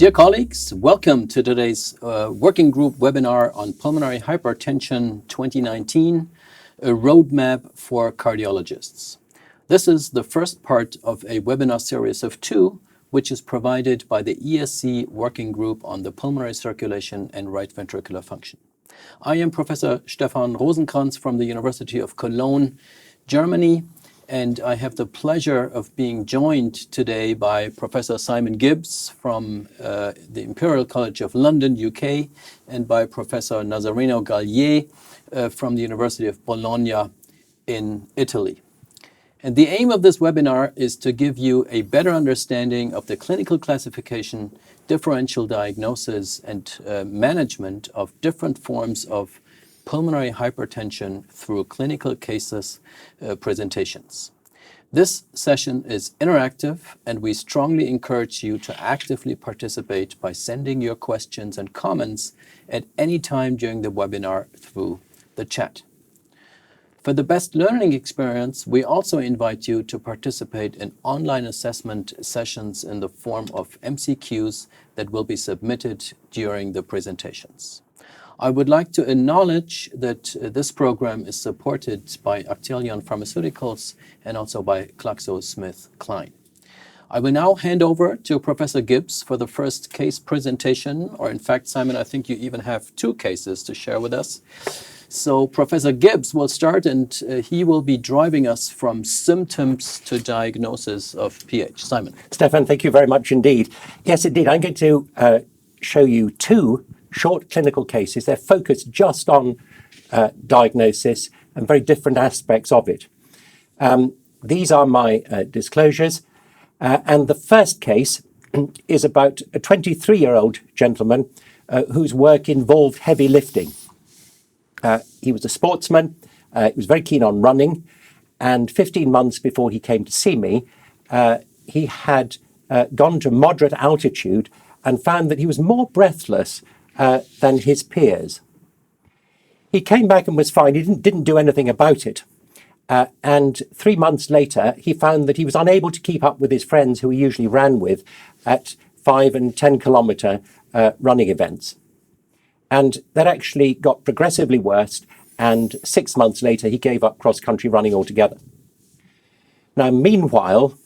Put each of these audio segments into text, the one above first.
Dear colleagues, welcome to today's working group webinar on Pulmonary Hypertension 2019, a roadmap for cardiologists. This is the first part of a webinar series of two, which is provided by the ESC working group on the pulmonary circulation and right ventricular function. I am Professor Stefan Rosenkranz from the University of Cologne, Germany, and I have the pleasure of being joined today by Professor Simon Gibbs from the Imperial College of London, UK, and by Professor Nazareno Gallier from the University of Bologna in Italy. And the aim of this webinar is to give you a better understanding of the clinical classification, differential diagnosis, and management of different forms of pulmonary hypertension through clinical cases presentations. This session is interactive, and we strongly encourage you to actively participate by sending your questions and comments at any time during the webinar through the chat. For the best learning experience, we also invite you to participate in online assessment sessions in the form of MCQs that will be submitted during the presentations. I would like to acknowledge that this program is supported by Actelion Pharmaceuticals and also by GlaxoSmithKline. I will now hand over to Professor Gibbs for the first case presentation, or in fact, Simon, I think you even have two cases to share with us. So Professor Gibbs will start, and he will be driving us from symptoms to diagnosis of PH. Simon. Stefan, thank you very much indeed. Yes, indeed. I'm going to show you two short clinical cases. They're focused just on diagnosis and very different aspects of it. These are my disclosures. And the first case is about a 23-year-old gentleman whose work involved heavy lifting. He was a sportsman. He was very keen on running. And 15 months before he came to see me, he had gone to moderate altitude and found that he was more breathless than his peers. He came back and was fine. He didn't do anything about it. And 3 months later, he found that he was unable to keep up with his friends who he usually ran with at 5 and 10 kilometer running events. And that actually got progressively worse, and 6 months later, he gave up cross-country running altogether. Now, meanwhile,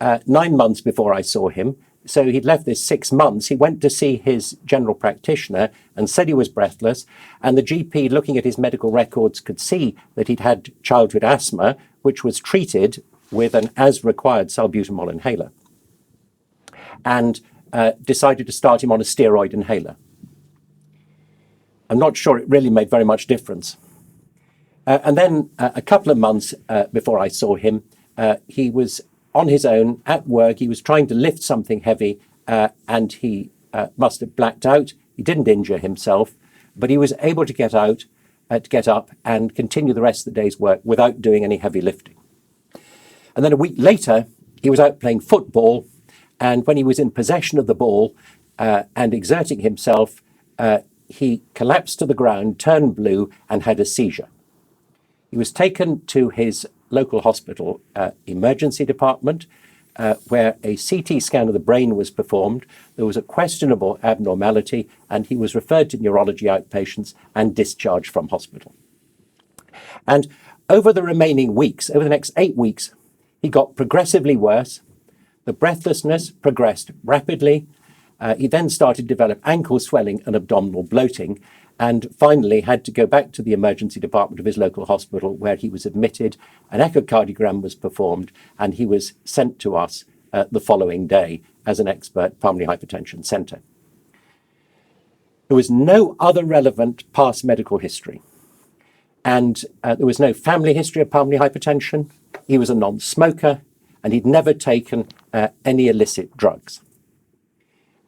9 months before I saw him, so he'd left this 6 months, he went to see his general practitioner and said he was breathless, and the GP, looking at his medical records, could see that he'd had childhood asthma, which was treated with an as-required salbutamol inhaler, and decided to start him on a steroid inhaler. I'm not sure it really made very much difference. And then a couple of months before I saw him, he was on his own at work. He was trying to lift something heavy and he must have blacked out. He didn't injure himself, but he was able to get up and continue the rest of the day's work without doing any heavy lifting. And then a week later, he was out playing football, and when he was in possession of the ball and exerting himself, he collapsed to the ground, turned blue, and had a seizure. He was taken to his local hospital emergency department, where a CT scan of the brain was performed. There was a questionable abnormality, and he was referred to neurology outpatients and discharged from hospital. And over the remaining weeks, over the next 8 weeks, he got progressively worse. The breathlessness progressed rapidly. He then started to develop ankle swelling and abdominal bloating, and finally had to go back to the emergency department of his local hospital, where he was admitted. An echocardiogram was performed, and he was sent to us the following day as an expert pulmonary hypertension centre. There was no other relevant past medical history, and there was no family history of pulmonary hypertension. He was a non-smoker, and he'd never taken any illicit drugs.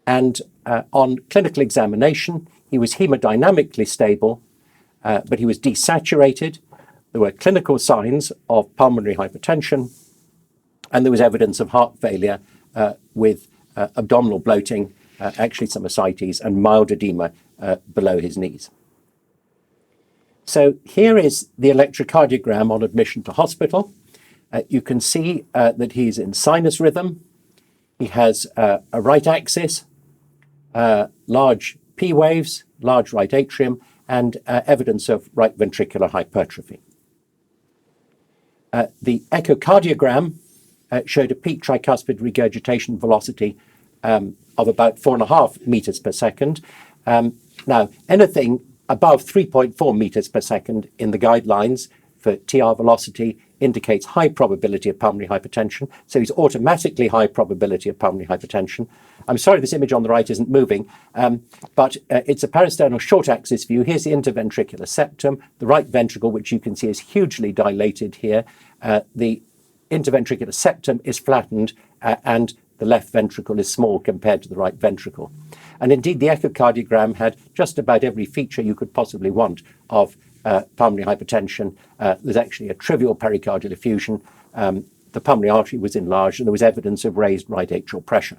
And on clinical examination, he was hemodynamically stable, but he was desaturated. There were clinical signs of pulmonary hypertension, and there was evidence of heart failure with abdominal bloating, actually some ascites, and mild edema below his knees. So here is the electrocardiogram on admission to hospital. You can see that he's in sinus rhythm. He has a right axis large P waves, large right atrium, and evidence of right ventricular hypertrophy. The echocardiogram showed a peak tricuspid regurgitation velocity of about 4.5 meters per second. Now, anything above 3.4 meters per second in the guidelines for TR velocity indicates high probability of pulmonary hypertension. So he's automatically high probability of pulmonary hypertension. I'm sorry this image on the right isn't moving, but it's a parasternal short axis view. Here's the interventricular septum, the right ventricle, which you can see is hugely dilated here. The interventricular septum is flattened and the left ventricle is small compared to the right ventricle. And indeed, the echocardiogram had just about every feature you could possibly want of pulmonary hypertension. There's actually a trivial pericardial effusion. The pulmonary artery was enlarged and there was evidence of raised right atrial pressure.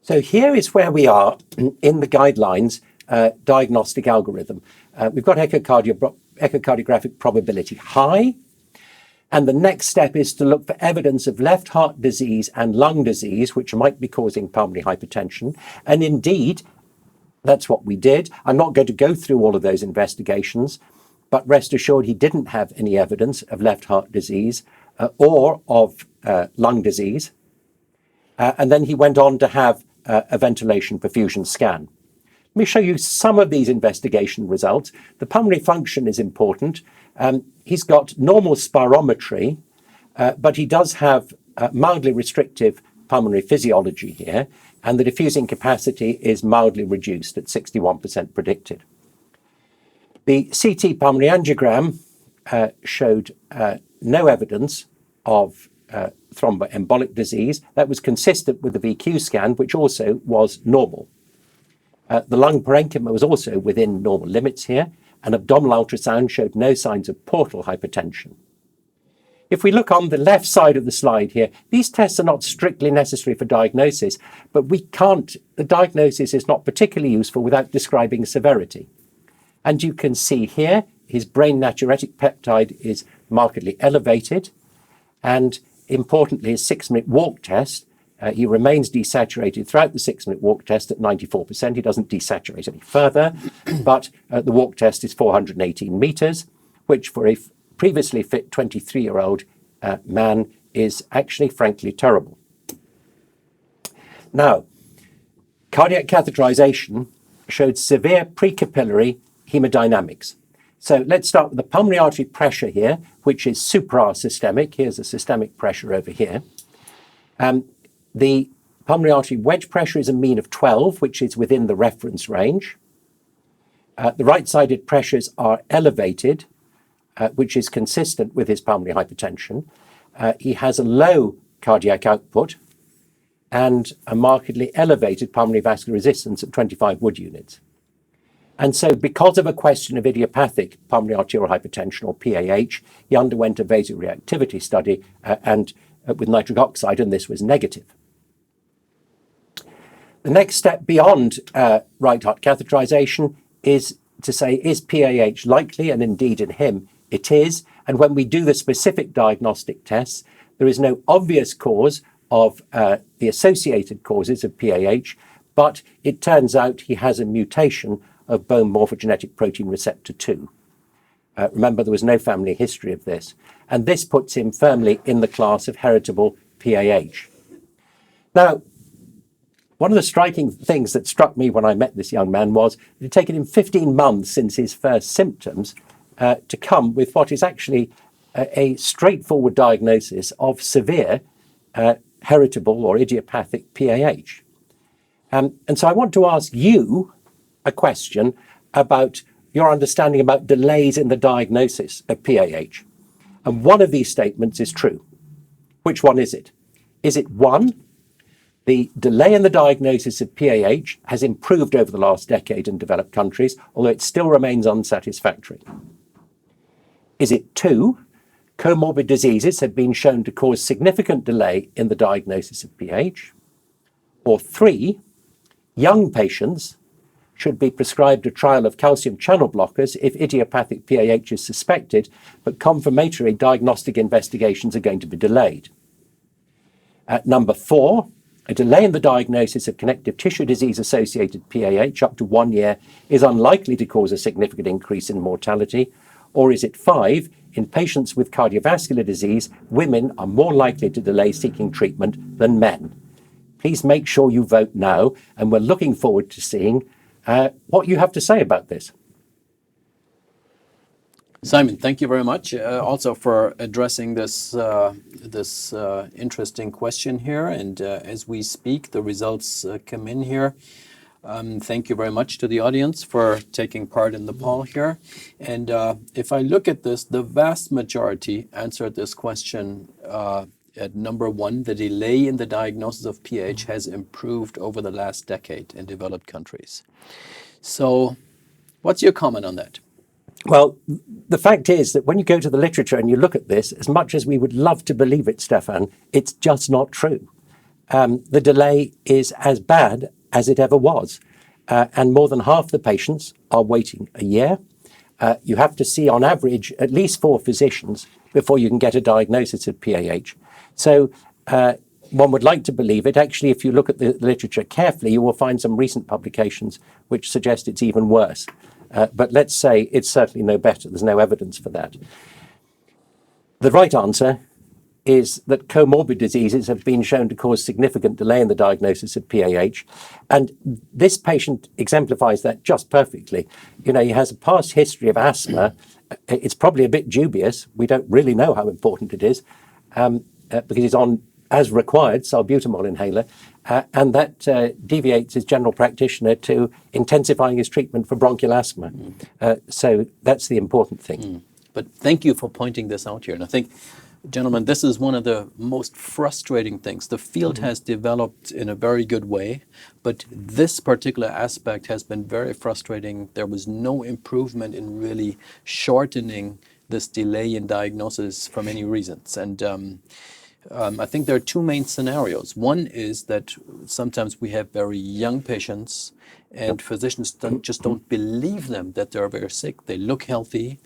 So here is where we are in the guidelines diagnostic algorithm. We've got echocardiographic probability high. And the next step is to look for evidence of left heart disease and lung disease, which might be causing pulmonary hypertension. And indeed, that's what we did. I'm not going to go through all of those investigations, but rest assured he didn't have any evidence of left heart disease or of lung disease. And then he went on to have a ventilation perfusion scan. Let me show you some of these investigation results. The pulmonary function is important. He's got normal spirometry, but he does have mildly restrictive pulmonary physiology here, and the diffusing capacity is mildly reduced at 61% predicted. The CT pulmonary angiogram showed no evidence of thromboembolic disease. That was consistent with the VQ scan, which also was normal. The lung parenchyma was also within normal limits here, and abdominal ultrasound showed no signs of portal hypertension. If we look on the left side of the slide here, these tests are not strictly necessary for diagnosis, but the diagnosis is not particularly useful without describing severity. And you can see here, his brain natriuretic peptide is markedly elevated, and importantly, his 6-minute walk test, he remains desaturated throughout the 6-minute walk test at 94%. He doesn't desaturate any further, but the walk test is 418 meters, which for a previously fit 23-year-old man is actually frankly terrible. Now, cardiac catheterization showed severe precapillary hemodynamics. So let's start with the pulmonary artery pressure here, which is suprasystemic. Here's the systemic pressure over here. The pulmonary artery wedge pressure is a mean of 12, which is within the reference range. The right-sided pressures are elevated, which is consistent with his pulmonary hypertension. He has a low cardiac output and a markedly elevated pulmonary vascular resistance at 25 Wood units. And so because of a question of idiopathic pulmonary arterial hypertension, or PAH, he underwent a vasoreactivity study and with nitric oxide, and this was negative. The next step beyond right heart catheterization is to say, is PAH likely? And indeed in him it is. And when we do the specific diagnostic tests, there is no obvious cause of the associated causes of PAH, but it turns out he has a mutation of bone morphogenetic protein receptor 2. Remember, there was no family history of this. And this puts him firmly in the class of heritable PAH. Now, one of the striking things that struck me when I met this young man was it had taken him 15 months since his first symptoms to come with what is actually a straightforward diagnosis of severe heritable or idiopathic PAH. And so I want to ask you a question about your understanding about delays in the diagnosis of PAH. And one of these statements is true. Which one is it? Is it one, the delay in the diagnosis of PAH has improved over the last decade in developed countries, although it still remains unsatisfactory? Is it two, comorbid diseases have been shown to cause significant delay in the diagnosis of PAH? Or three, young patients should be prescribed a trial of calcium channel blockers if idiopathic PAH is suspected, but confirmatory diagnostic investigations are going to be delayed. At number four, a delay in the diagnosis of connective tissue disease-associated PAH up to 1 year is unlikely to cause a significant increase in mortality? Or is it 5, in patients with cardiovascular disease, women are more likely to delay seeking treatment than men? Please make sure you vote now, and we're looking forward to seeing what you have to say about this. Simon, thank you very much also for addressing this interesting question here. And as we speak, the results come in here. Thank you very much to the audience for taking part in the poll here. And if I look at this, the vast majority answered this question at number 1, the delay in the diagnosis of PH has improved over the last decade in developed countries. So what's your comment on that? Well, the fact is that when you go to the literature and you look at this, as much as we would love to believe it, Stefan, it's just not true. The delay is as bad as it ever was. And more than half the patients are waiting a year. You have to see on average at least 4 physicians before you can get a diagnosis of PAH. So one would like to believe it. Actually, if you look at the literature carefully, you will find some recent publications which suggest it's even worse. But let's say it's certainly no better. There's no evidence for that. The right answer is that comorbid diseases have been shown to cause significant delay in the diagnosis of PAH. And this patient exemplifies that just perfectly. You know, he has a past history of asthma. It's probably a bit dubious. We don't really know how important it is because he's on, as required, salbutamol inhaler. And that deviates his general practitioner to intensifying his treatment for bronchial asthma. So that's the important thing. But thank you for pointing this out here. And I think, gentlemen, this is one of the most frustrating things. The field has developed in a very good way, but this particular aspect has been very frustrating. There was no improvement in really shortening this delay in diagnosis for many reasons. And I think there are 2 main scenarios. One is that sometimes we have very young patients and physicians just don't believe them that they're very sick. They look healthy.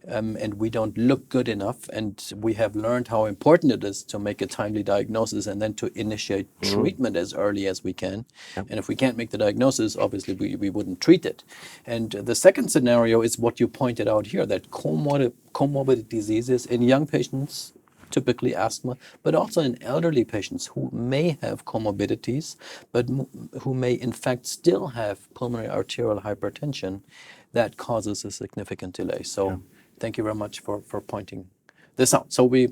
And we don't look good enough, and we have learned how important it is to make a timely diagnosis and then to initiate treatment as early as we can. And if we can't make the diagnosis, obviously we wouldn't treat it. And the second scenario is what you pointed out here, that comorbid diseases in young patients, typically asthma, but also in elderly patients who may have comorbidities, but who may in fact still have pulmonary arterial hypertension, that causes a significant delay. So thank you very much for pointing this out. So we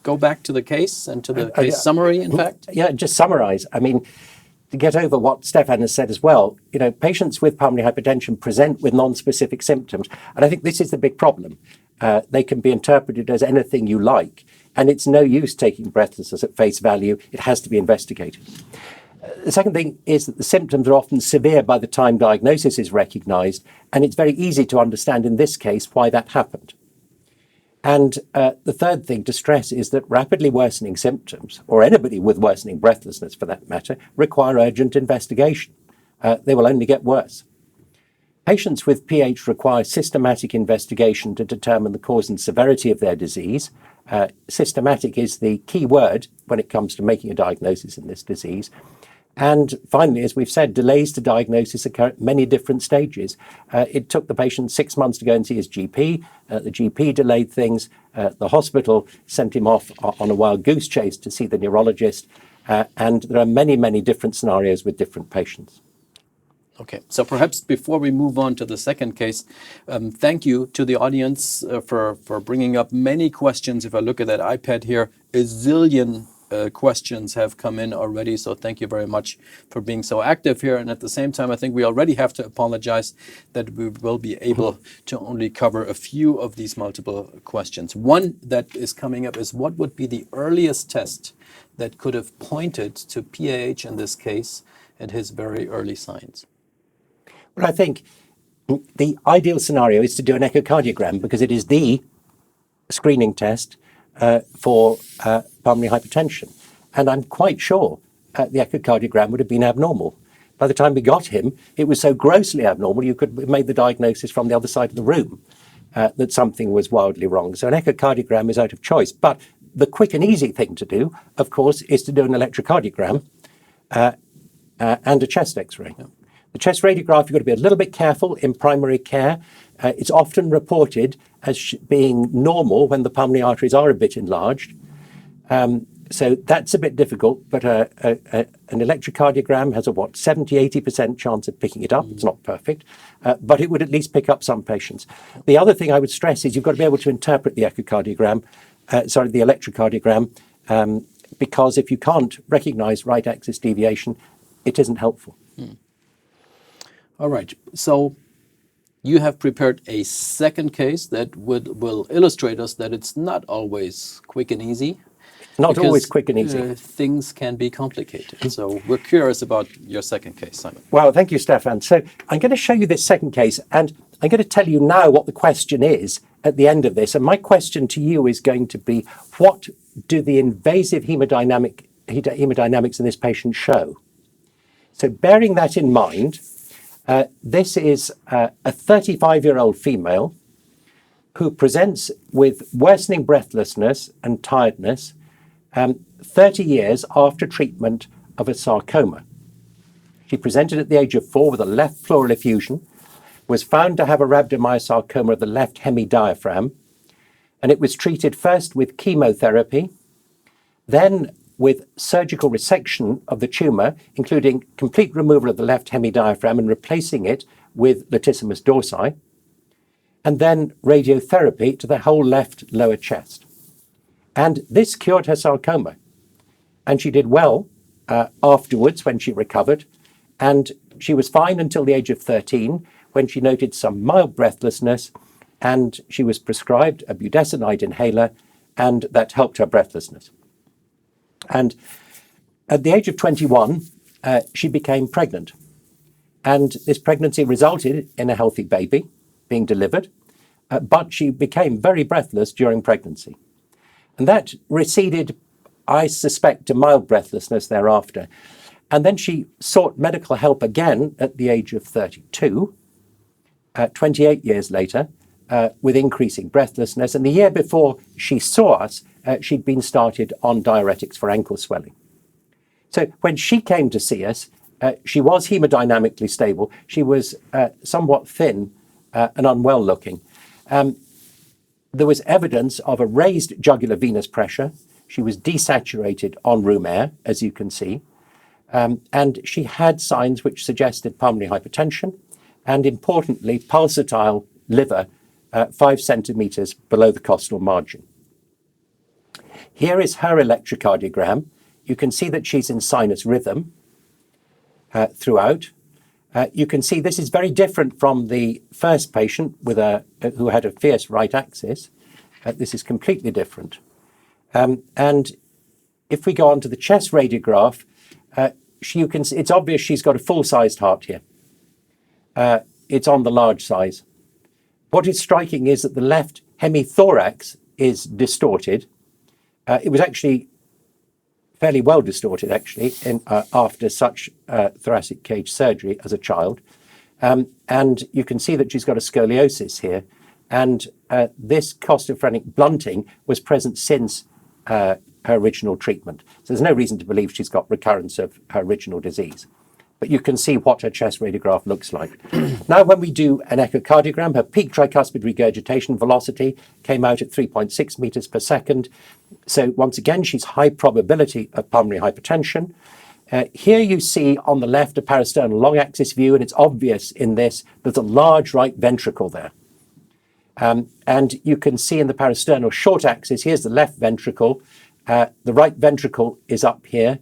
go back to the case and to the case summary, in fact. Yeah, just summarize. I mean, to get over what Stefan has said as well, you know, patients with pulmonary hypertension present with non-specific symptoms. And I think this is the big problem. They can be interpreted as anything you like. And it's no use taking breathlessness at face value. It has to be investigated. The second thing is that the symptoms are often severe by the time diagnosis is recognized, and it's very easy to understand in this case why that happened. And the third thing to stress is that rapidly worsening symptoms, or anybody with worsening breathlessness for that matter, require urgent investigation. They will only get worse. Patients with PH require systematic investigation to determine the cause and severity of their disease. Systematic is the key word when it comes to making a diagnosis in this disease. And finally, as we've said, delays to diagnosis occur at many different stages. It took the patient 6 months to go and see his GP. The GP delayed things. The hospital sent him off on a wild goose chase to see the neurologist. And there are many, many different scenarios with different patients. Okay, so perhaps before we move on to the second case, thank you to the audience for bringing up many questions. If I look at that iPad here, a zillion questions have come in already, so thank you very much for being so active here. And at the same time, I think we already have to apologize that we will be able to only cover a few of these multiple questions. One that is coming up is, what would be the earliest test that could have pointed to PAH in this case at his very early signs? Well, I think the ideal scenario is to do an echocardiogram because it is the screening test for pulmonary hypertension. And I'm quite sure the echocardiogram would have been abnormal. By the time we got him, it was so grossly abnormal, you could have made the diagnosis from the other side of the room that something was wildly wrong. So an echocardiogram is out of choice. But the quick and easy thing to do, of course, is to do an electrocardiogram. and a chest x-ray. The chest radiograph, you've got to be a little bit careful in primary care. It's often reported as being normal when the pulmonary arteries are a bit enlarged. So that's a bit difficult, but an electrocardiogram has a 70-80% chance of picking it up. It's not perfect, but it would at least pick up some patients. The other thing I would stress is you've got to be able to interpret the echocardiogram, the electrocardiogram, because if you can't recognize right axis deviation, it isn't helpful. All right. So you have prepared a second case that will illustrate us that it's not always quick and easy. Not always quick and easy. Things can be complicated. So we're curious about your second case, Simon. Well, thank you, Stefan. So I'm going to show you this second case, and I'm going to tell you now what the question is at the end of this. And my question to you is going to be, what do the invasive hemodynamics in this patient show? So bearing that in mind, this is a 35-year-old female who presents with worsening breathlessness and tiredness 30 years after treatment of a sarcoma. She presented at the age of 4 with a left pleural effusion, was found to have a rhabdomyosarcoma of the left hemidiaphragm, and it was treated first with chemotherapy, then with surgical resection of the tumour, including complete removal of the left hemidiaphragm and replacing it with latissimus dorsi, and then radiotherapy to the whole left lower chest. And this cured her sarcoma. And she did well afterwards when she recovered. And she was fine until the age of 13, when she noted some mild breathlessness, and she was prescribed a budesonide inhaler, and that helped her breathlessness. And at the age of 21, she became pregnant. And this pregnancy resulted in a healthy baby being delivered, but she became very breathless during pregnancy. And that receded, I suspect, to mild breathlessness thereafter. And then she sought medical help again at the age of 32, 28 years later, with increasing breathlessness. And the year before she saw us, she'd been started on diuretics for ankle swelling. So when she came to see us, she was hemodynamically stable. She was somewhat thin and unwell looking. There was evidence of a raised jugular venous pressure. She was desaturated en room air, as you can see. And she had signs which suggested pulmonary hypertension and, importantly, pulsatile liver 5 centimeters below the costal margin. Here is her electrocardiogram. You can see that she's in sinus rhythm throughout. You can see this is very different from the first patient with who had a fierce right axis. This is completely different. And if we go on to the chest radiograph, you can see, it's obvious she's got a full-sized heart here. It's on the large size. What is striking is that the left hemithorax is distorted. It was actually fairly well distorted, actually, after such thoracic cage surgery as a child. And you can see that she's got a scoliosis here. And this costophrenic blunting was present since her original treatment. So there's no reason to believe she's got recurrence of her original disease. But you can see what her chest radiograph looks like. Now, when we do an echocardiogram, her peak tricuspid regurgitation velocity came out at 3.6 meters per second. So once again, she's high probability of pulmonary hypertension. Here you see on the left a parasternal long axis view, and it's obvious in this there's a large right ventricle there. And you can see in the parasternal short axis, here's the left ventricle. The right ventricle is up here.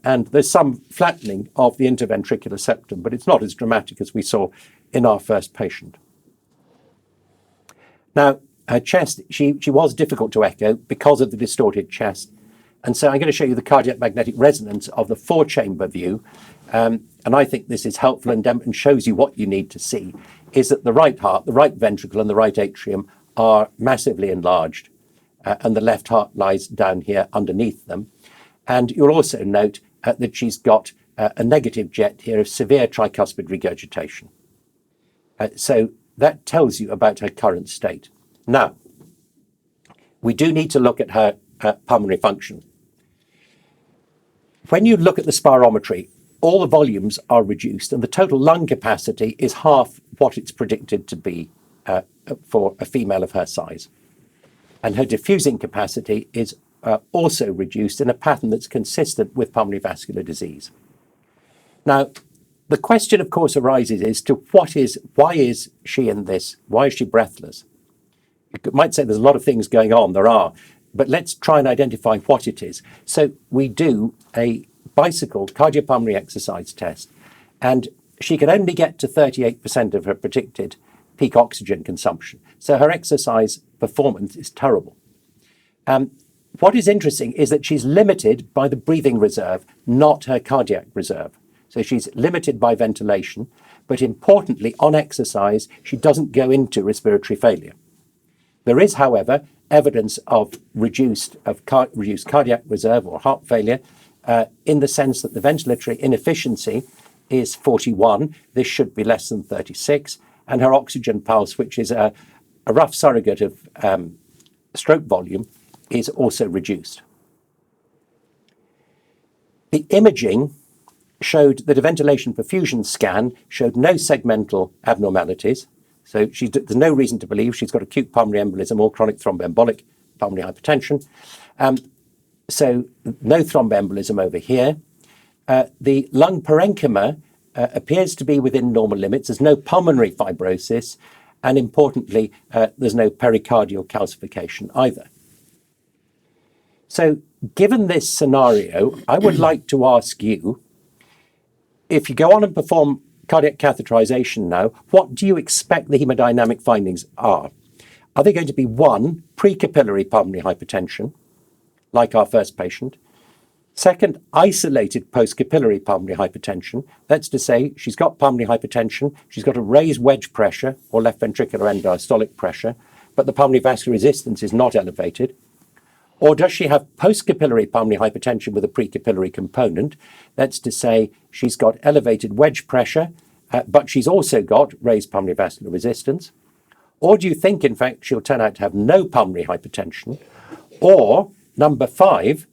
And there's some flattening of the interventricular septum, but it's not as dramatic as we saw in our first patient. Now, her chest, she was difficult to echo because of the distorted chest. And so I'm going to show you the cardiac magnetic resonance of the 4-chamber view. And I think this is helpful and shows you what you need to see, is that the right heart, the right ventricle, and the right atrium are massively enlarged. And the left heart lies down here underneath them. And you'll also note that she's got a negative jet here of severe tricuspid regurgitation. So that tells you about her current state. Now, we do need to look at her pulmonary function. When you look at the spirometry, all the volumes are reduced and the total lung capacity is half what it's predicted to be for a female of her size. And her diffusing capacity is also reduced in a pattern that's consistent with pulmonary vascular disease. Now, the question, of course, arises as to why is she in this? Why is she breathless? You might say there's a lot of things going on. There are. But let's try and identify what it is. So we do a bicycle cardiopulmonary exercise test, and she can only get to 38% of her predicted peak oxygen consumption. So her exercise performance is terrible. What is interesting is that she's limited by the breathing reserve, not her cardiac reserve. So she's limited by ventilation, but importantly, on exercise, she doesn't go into respiratory failure. There is, however, evidence of reduced cardiac reserve or heart failure in the sense that the ventilatory inefficiency is 41. This should be less than 36. And her oxygen pulse, which is a rough surrogate of stroke volume, is also reduced. The imaging showed that a ventilation perfusion scan showed no segmental abnormalities. So there's no reason to believe she's got acute pulmonary embolism or chronic thromboembolic pulmonary hypertension. So no thromboembolism over here. The lung parenchyma appears to be within normal limits. There's no pulmonary fibrosis. And importantly, there's no pericardial calcification either. So given this scenario, I would like to ask you, if you go on and perform cardiac catheterization now, what do you expect the hemodynamic findings are? Are they going to be one, precapillary pulmonary hypertension, like our first patient? Second, isolated postcapillary pulmonary hypertension. That's to say, she's got pulmonary hypertension, she's got a raised wedge pressure or left ventricular end diastolic pressure, but the pulmonary vascular resistance is not elevated. Or does she have postcapillary pulmonary hypertension with a precapillary component? That's to say, she's got elevated wedge pressure, but she's also got raised pulmonary vascular resistance. Or do you think, in fact, she'll turn out to have no pulmonary hypertension? Or, number 5,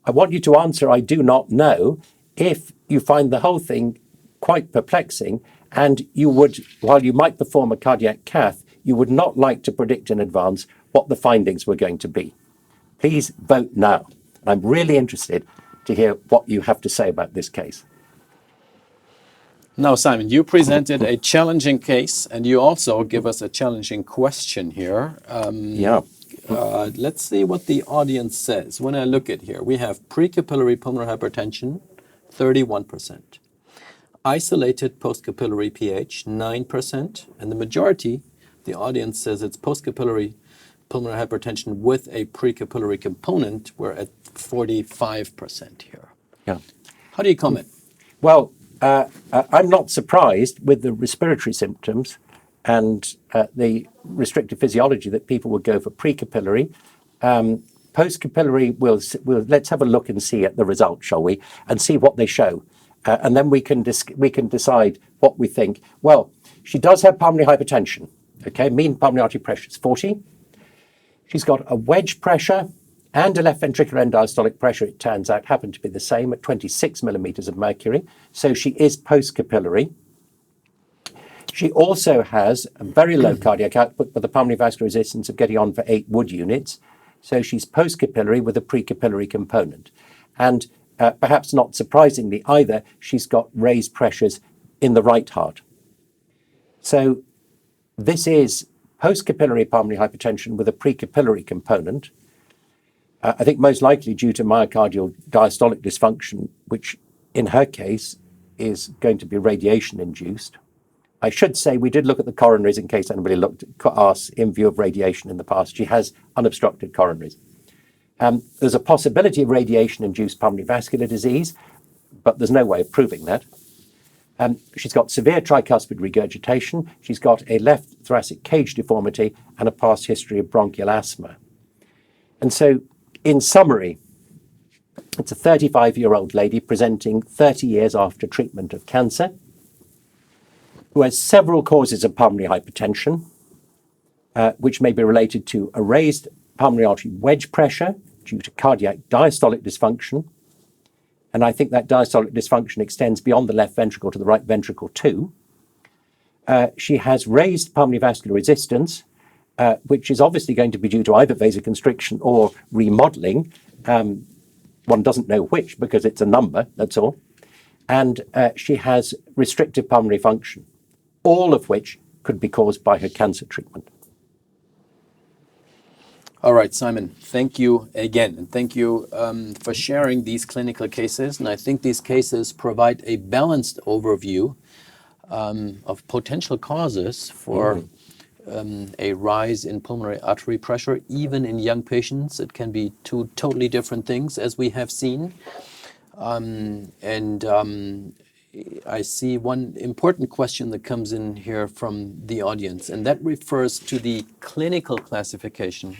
I want you to answer, I do not know, if you find the whole thing quite perplexing and you would, while you might perform a cardiac cath, you would not like to predict in advance what the findings were going to be. Please vote now. I'm really interested to hear what you have to say about this case. Now, Simon, you presented a challenging case, and you also give us a challenging question here. Let's see what the audience says. When I look at here, we have precapillary pulmonary hypertension, 31%. Isolated postcapillary pH, 9%. And the majority, the audience says it's postcapillary pulmonary hypertension with a precapillary component. We're at 45% here. Yeah. How do you comment? Well, I'm not surprised with the respiratory symptoms and the restrictive physiology that people would go for precapillary. Postcapillary, let's have a look and see at the results, shall we, and see what they show. And then we can decide what we think. Well, she does have pulmonary hypertension. Okay, mean pulmonary artery pressure is 40. She's got a wedge pressure and a left ventricular end diastolic pressure, it turns out, happen to be the same at 26 millimeters of mercury. So she is postcapillary. She also has a very low cardiac output with a pulmonary vascular resistance of getting on for 8 Wood units. So she's postcapillary with a precapillary component. And perhaps not surprisingly either, she's got raised pressures in the right heart. So this is postcapillary pulmonary hypertension with a precapillary component. I think most likely due to myocardial diastolic dysfunction, which in her case is going to be radiation induced. I should say we did look at the coronaries in case anybody looked at us in view of radiation in the past. She has unobstructed coronaries. There's a possibility of radiation-induced pulmonary vascular disease, but there's no way of proving that. She's got severe tricuspid regurgitation. She's got a left thoracic cage deformity and a past history of bronchial asthma. And so, in summary, it's a 35-year-old lady presenting 30 years after treatment of cancer, who has several causes of pulmonary hypertension, which may be related to a raised pulmonary artery wedge pressure due to cardiac diastolic dysfunction, and I think that diastolic dysfunction extends beyond the left ventricle to the right ventricle too. She has raised pulmonary vascular resistance, which is obviously going to be due to either vasoconstriction or remodeling. One doesn't know which because it's a number, that's all. And she has restrictive pulmonary function, all of which could be caused by her cancer treatment. All right, Simon, thank you again. And thank you for sharing these clinical cases. And I think these cases provide a balanced overview of potential causes for a rise in pulmonary artery pressure, even in young patients. It can be two totally different things, as we have seen. I see one important question that comes in here from the audience, and that refers to the clinical classification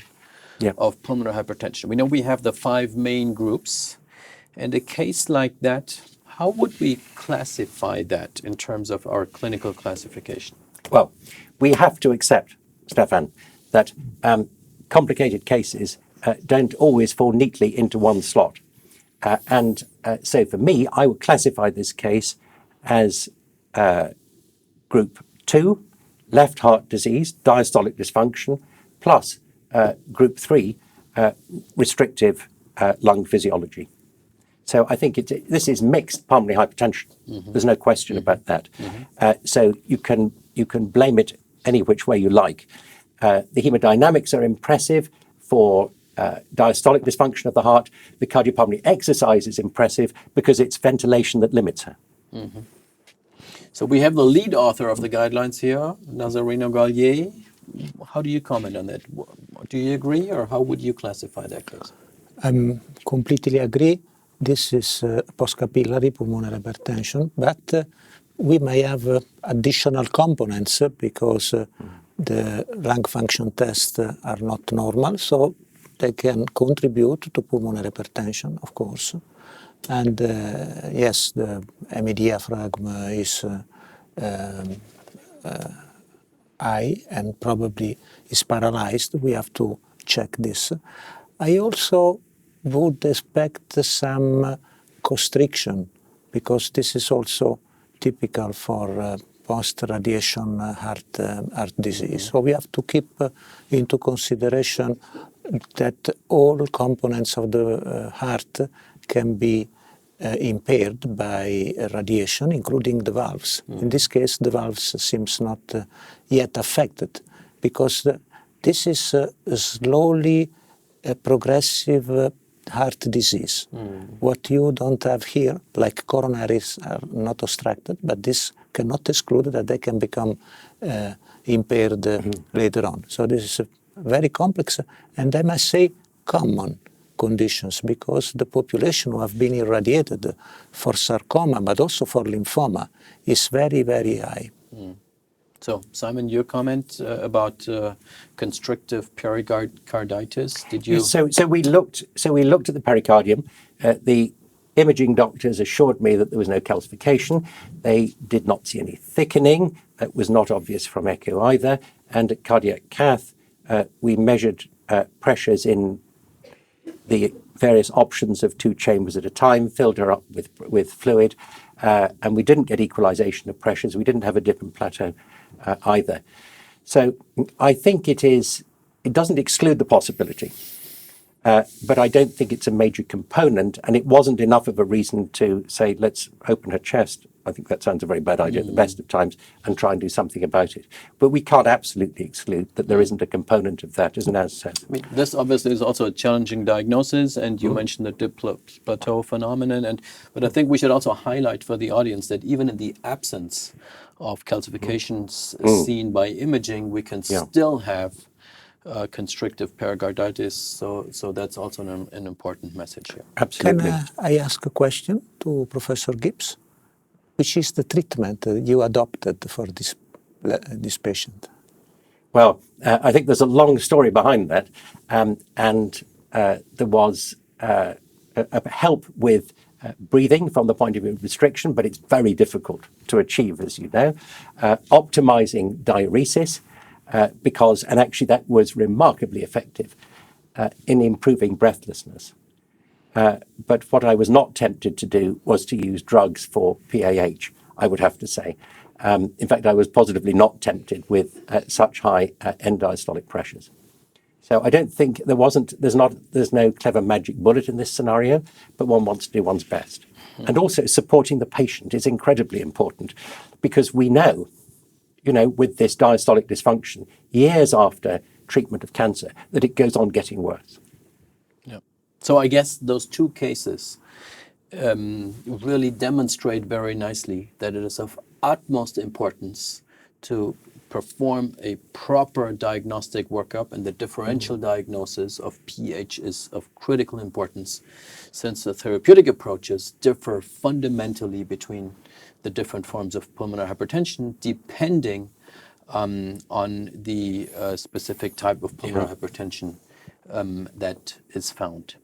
of pulmonary hypertension. We know we have the 5 main groups, and a case like that, how would we classify that in terms of our clinical classification? Well, we have to accept, Stefan, that complicated cases don't always fall neatly into one slot. So for me, I would classify this case as group 2, left heart disease, diastolic dysfunction, plus group 3, restrictive lung physiology. So I think this is mixed pulmonary hypertension. There's no question about that. So you can blame it any which way you like. The hemodynamics are impressive for diastolic dysfunction of the heart. The cardiopulmonary exercise is impressive because it's ventilation that limits her. So we have the lead author of the guidelines here, Nazareno Gallier. How do you comment on that? Do you agree, or how would you classify that case? I completely agree. This is post-capillary pulmonary hypertension, but we may have additional components because the lung function tests are not normal, so they can contribute to pulmonary hypertension, of course. And yes, the ME diaphragm is high and probably is paralyzed. We have to check this. I also would expect some constriction because this is also typical for post-radiation heart disease. So we have to keep into consideration that all components of the heart can be impaired by radiation, including the valves. In this case, the valves seems not yet affected because this is a slowly progressive heart disease. What you don't have here, like coronaries are not obstructed, but this cannot exclude that they can become impaired later on. So this is a very complex, and I must say common conditions because the population who have been irradiated for sarcoma, but also for lymphoma, is very, very high. So, Simon, your comment about constrictive pericarditis, did you? So we looked at the pericardium. The imaging doctors assured me that there was no calcification. They did not see any thickening. That was not obvious from echo either. And at cardiac cath, we measured pressures in the various options of 2 chambers at a time, filled her up with fluid, and we didn't get equalization of pressures. We didn't have a dip and plateau either. So I think it doesn't exclude the possibility, but I don't think it's a major component, and it wasn't enough of a reason to say, let's open her chest. I think that sounds a very bad idea at the best of times, and try and do something about it. But we can't absolutely exclude that there isn't a component of that, as Naz said. I mean, this obviously is also a challenging diagnosis, and you mentioned the dip plateau phenomenon. But I think we should also highlight for the audience that even in the absence of calcifications seen by imaging, we can still have constrictive pericarditis. So that's also an important message here. Absolutely. Can I ask a question to Professor Gibbs? Which is the treatment you adopted for this patient? Well, I think there's a long story behind that, and there was a help with breathing from the point of view of restriction, but it's very difficult to achieve, as you know. Optimizing diuresis, and actually that was remarkably effective in improving breathlessness. But what I was not tempted to do was to use drugs for PAH, I would have to say. In fact, I was positively not tempted with such high end diastolic pressures. So I don't think there's no clever magic bullet in this scenario, but one wants to do one's best. And also supporting the patient is incredibly important, because we know, with this diastolic dysfunction, years after treatment of cancer, that it goes on getting worse. Yeah. So I guess those two cases really demonstrate very nicely that it is of utmost importance to perform a proper diagnostic workup, and the differential diagnosis of PH is of critical importance, since the therapeutic approaches differ fundamentally between the different forms of pulmonary hypertension depending on the specific type of pulmonary hypertension that is found.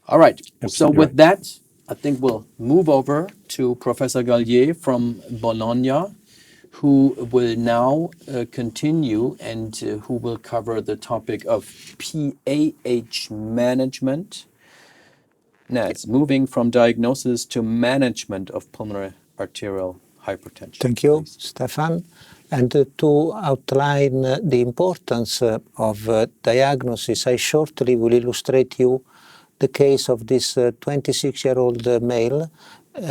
All right. So with that, I think we'll move over to Professor Gallier from Bologna, who will now continue and who will cover the topic of PAH management. Next, moving from diagnosis to management of pulmonary arterial hypertension. Thank you, Please. Stefan. And to outline the importance of diagnosis, I shortly will illustrate you the case of this 26-year-old male,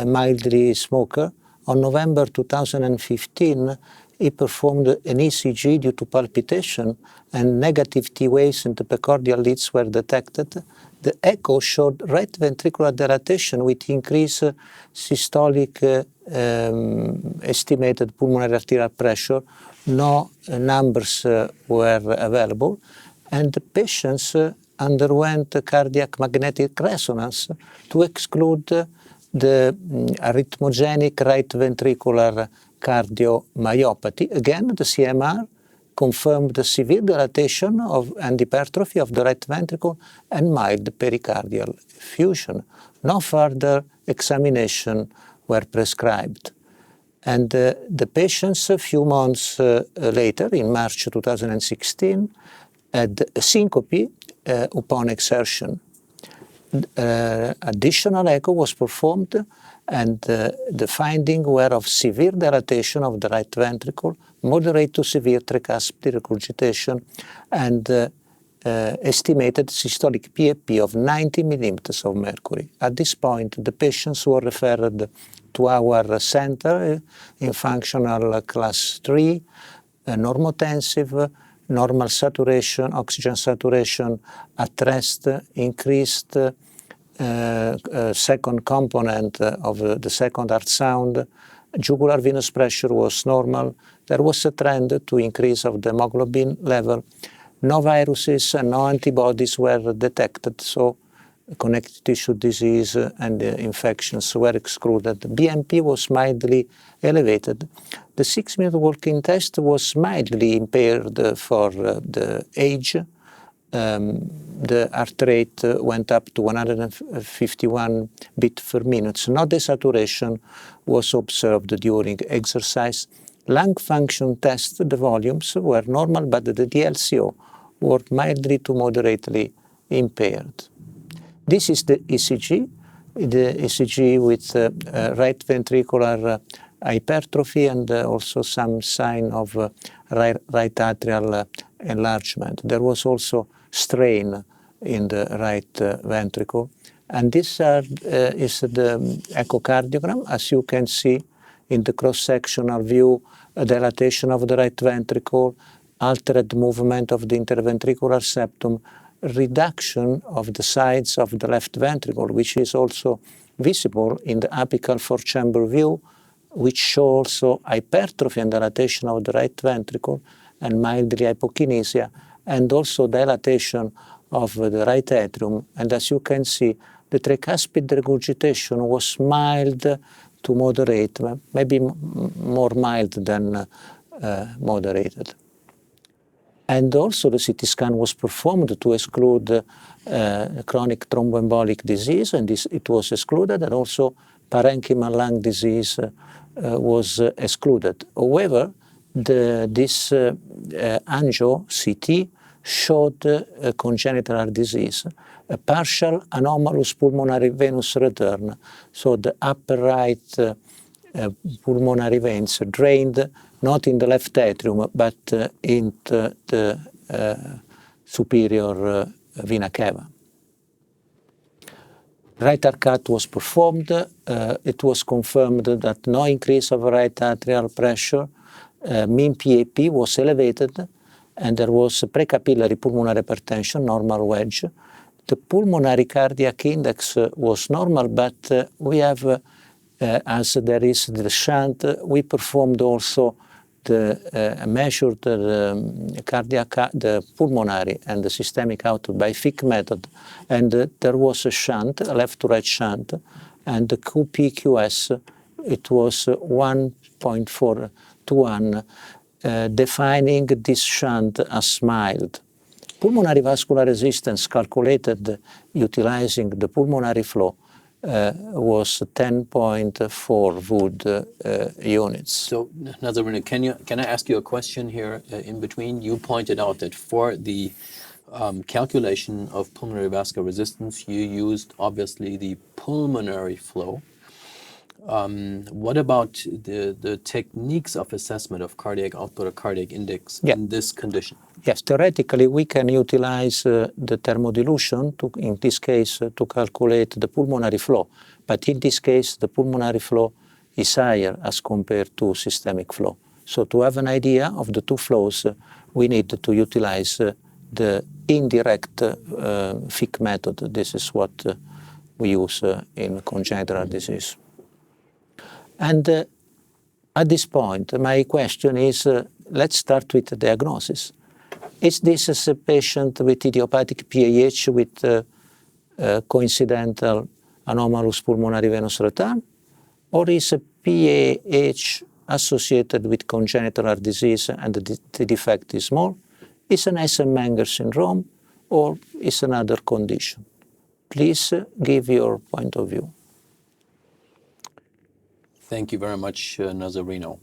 mildly smoker. On November 2015, he performed an ECG due to palpitation, and negative T waves in the precordial leads were detected. The echo showed right ventricular dilatation with increased systolic estimated pulmonary arterial pressure. No numbers were available, and the patients underwent cardiac magnetic resonance to exclude the arrhythmogenic right ventricular cardiomyopathy. Again, the CMR confirmed the severe dilatation and hypertrophy of the right ventricle and mild pericardial effusion. No further examination were prescribed. And the patients, a few months later, in March 2016, had a syncope upon exertion. Additional echo was performed, and the findings were of severe dilatation of the right ventricle, moderate to severe tricuspid regurgitation, and estimated systolic PAP of 90 millimeters of mercury. At this point, the patients were referred to our center in functional class 3, normotensive, normal saturation, oxygen saturation at rest, increased second component of the second heart sound, jugular venous pressure was normal. There was a trend to increase of the hemoglobin level. No viruses and no antibodies were detected, so connective tissue disease and infections were excluded. BNP was mildly elevated. The 6-minute walking test was mildly impaired for the age. The heart rate went up to 151 beats per minute. No desaturation was observed during exercise. Lung function test, the volumes were normal, but the DLCO were mildly to moderately impaired. This is the ECG with right ventricular hypertrophy and also some sign of right atrial enlargement. There was also strain in the right ventricle. And this is the echocardiogram. As you can see in the cross-sectional view, a dilatation of the right ventricle, altered movement of the interventricular septum, reduction of the sides of the left ventricle, which is also visible in the apical four-chamber view, which shows also hypertrophy and dilatation of the right ventricle and mildly hypokinesia, and also dilatation of the right atrium. And as you can see, the tricuspid regurgitation was mild to moderate, maybe more mild than moderated. And also the CT scan was performed to exclude chronic thromboembolic disease, and it was excluded, and also parenchymal lung disease was excluded. However, this angio CT showed a congenital heart disease, a partial anomalous pulmonary venous return, so the upper right pulmonary veins drained not in the left atrium but into the superior vena cava. Right heart cath was performed. It was confirmed that no increase of right atrial pressure, mean PAP was elevated, and there was precapillary pulmonary hypertension, normal wedge. The pulmonary cardiac index was normal, but we have, as there is the shunt, we performed also measured the pulmonary and the systemic output by Fick method, and there was a shunt, a left-to-right shunt, and the QPQS, it was 1.4 to 1, defining this shunt as mild. Pulmonary vascular resistance calculated utilizing the pulmonary flow was 10.4 Wood units. So, Nazarena, can I ask you a question here in between? You pointed out that for the calculation of pulmonary vascular resistance, you used obviously the pulmonary flow. What about the techniques of assessment of cardiac output or cardiac index in this condition? Yes, theoretically we can utilize the thermodilution, in this case, to calculate the pulmonary flow. But in this case, the pulmonary flow is higher as compared to systemic flow. So to have an idea of the two flows, we need to utilize the indirect Fick method. This is what we use in congenital heart disease. And at this point, my question is, let's start with the diagnosis. Is this a patient with idiopathic PAH with coincidental anomalous pulmonary venous return? Or is a PAH associated with congenital heart disease and the defect is small? Is an Eisenmenger syndrome or is another condition? Please give your point of view. Thank you very much, Nazareno.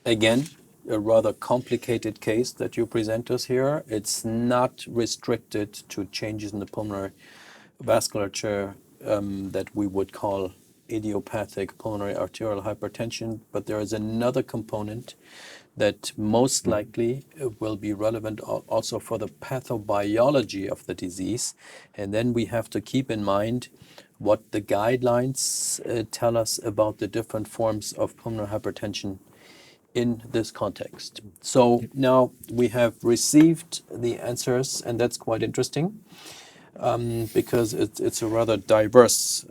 Again, a rather complicated case that you present us here. It's not restricted to changes in the pulmonary vasculature that we would call idiopathic pulmonary arterial hypertension, but there is another component that most likely will be relevant also for the pathobiology of the disease. And then we have to keep in mind what the guidelines tell us about the different forms of pulmonary hypertension in this context. So now we have received the answers, and that's quite interesting because it's a rather diverse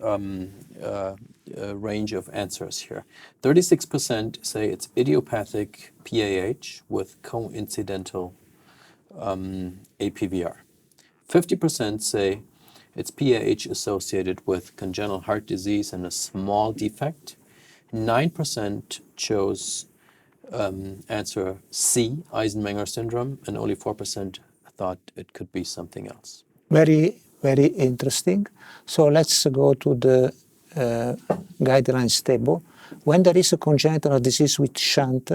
range of answers here. 36% say it's idiopathic PAH with coincidental APVR. 50% say it's PAH associated with congenital heart disease and a small defect. 9% chose answer C, Eisenmenger syndrome, and only 4% thought it could be something else. Very, very interesting. So let's go to the guidelines table. When there is a congenital disease with shunt,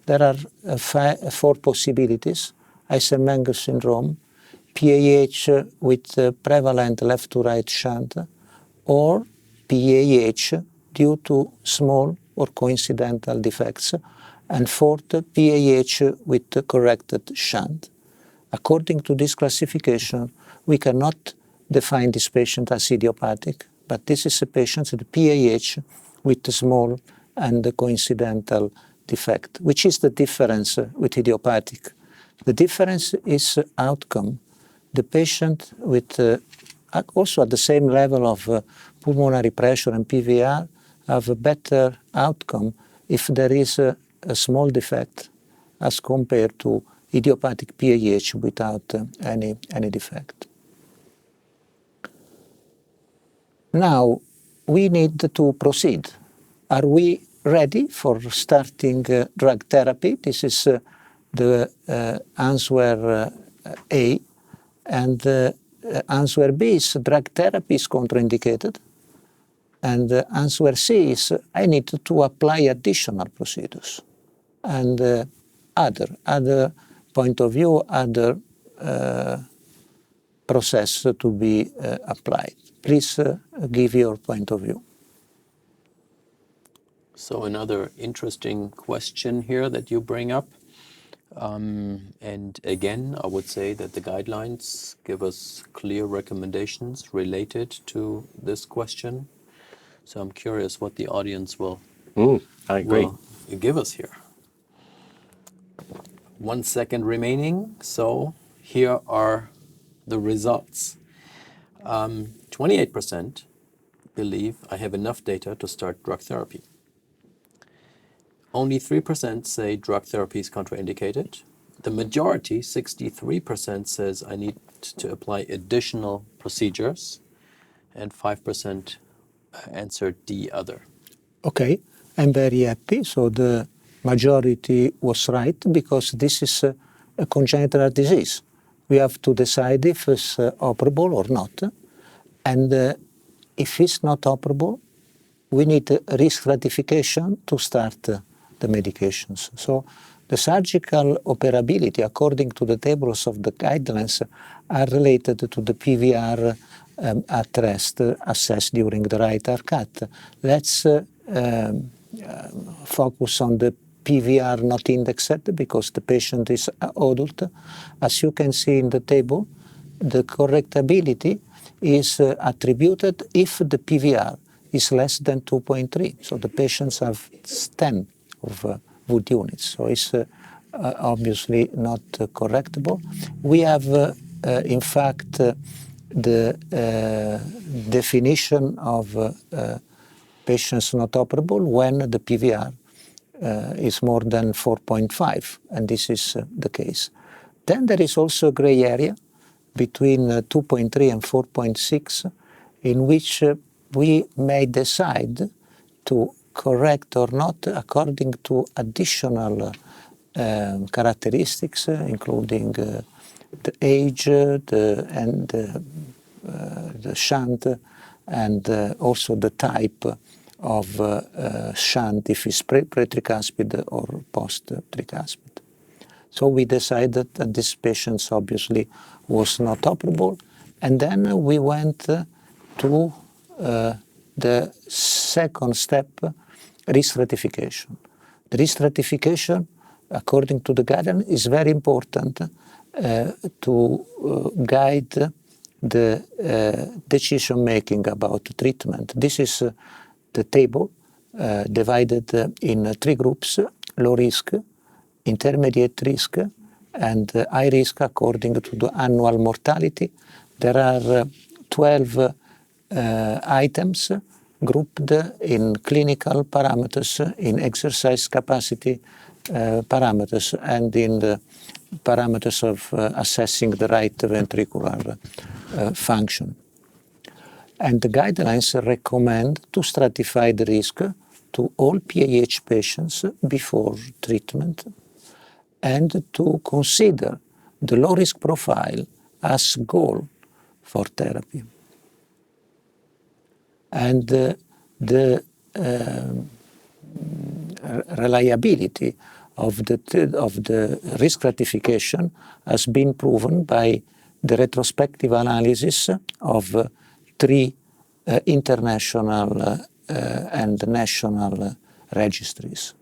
there are 4 possibilities: Eisenmenger syndrome, PAH with prevalent left to right shunt, or PAH due to small or coincidental defects, and fourth, PAH with corrected shunt. According to this classification, we cannot define this patient as idiopathic, but this is a patient with PAH with a small and coincidental defect. Which is the difference with idiopathic? The difference is outcome. The patient with also at the same level of pulmonary pressure and PVR have a better outcome if there is a small defect as compared to idiopathic PAH without any defect. Now, we need to proceed. Are we ready for starting drug therapy? This is the answer A. And answer B is drug therapy is contraindicated. And answer C is I need to apply additional procedures. And other point of view, other process to be applied. Please give your point of view. So another interesting question here that you bring up. And again, I would say that the guidelines give us clear recommendations related to this question. So I'm curious what the audience will I agree. give us here. 1 second remaining. So here are the results. 28% believe I have enough data to start drug therapy. Only 3% say drug therapy is contraindicated. The majority, 63%, says I need to apply additional procedures. And 5% answered D, other. Okay, I'm very happy. So the majority was right because this is a congenital disease. We have to decide if it's operable or not. And if it's not operable, we need risk stratification to start the medications. So the surgical operability, according to the tables of the guidelines, are related to the PVR at rest assessed during the right heart cath. Let's focus on the PVR not indexed because the patient is adult. As you can see in the table, the correctability is attributed if the PVR is less than 2.3. So the patients have 10 of Wood units. So it's obviously not correctable. We have, in fact, the definition of patients not operable when the PVR is more than 4.5, and this is the case. Then there is also a gray area between 2.3 and 4.6 in which we may decide to correct or not according to additional characteristics, including the age, the shunt, and also the type of shunt, if it's pre-tricuspid or post-tricuspid. So we decided that this patient obviously was not operable, and then we went to the second step, risk stratification. The risk stratification, according to the guideline, is very important to guide the decision-making about treatment. This is the table divided in 3 groups: low risk, intermediate risk, and high risk according to the annual mortality. There are 12 items grouped in clinical parameters, in exercise capacity parameters, and in the parameters of assessing the right ventricular function. And the guidelines recommend to stratify the risk to all PAH patients before treatment and to consider the low-risk profile as goal for therapy. And the reliability of the risk stratification has been proven by the retrospective analysis of 3 international and national registries.